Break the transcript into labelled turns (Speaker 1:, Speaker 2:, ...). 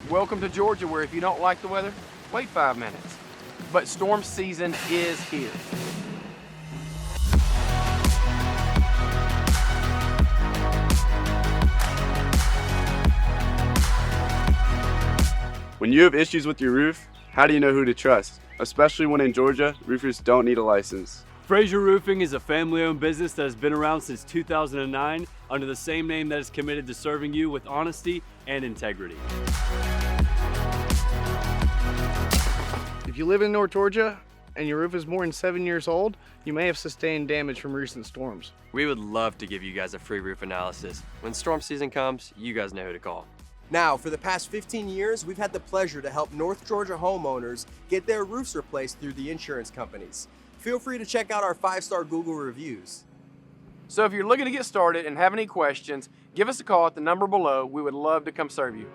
Speaker 1: Welcome to Georgia, where if you don't like the weather, wait 5 minutes. But storm season is here.
Speaker 2: When you have issues with your roof, how do you know who to trust? Especially when in Georgia, roofers don't need a license.
Speaker 3: Fraser Roofing is a family-owned business that has been around since 2009 under the same name that is committed to serving you with honesty and integrity.
Speaker 4: If you live in North Georgia and your roof is more than 7 years old, you may have sustained damage from recent storms.
Speaker 5: We would love to give you guys a free roof analysis. When storm season comes, you guys know who to call.
Speaker 6: Now, for the past 15 years, we've had the pleasure to help North Georgia homeowners get their roofs replaced through the insurance companies. Feel free to check out our 5-star Google reviews.
Speaker 1: So if you're looking to get started and have any questions, give us a call at the number below. We would love to come serve you.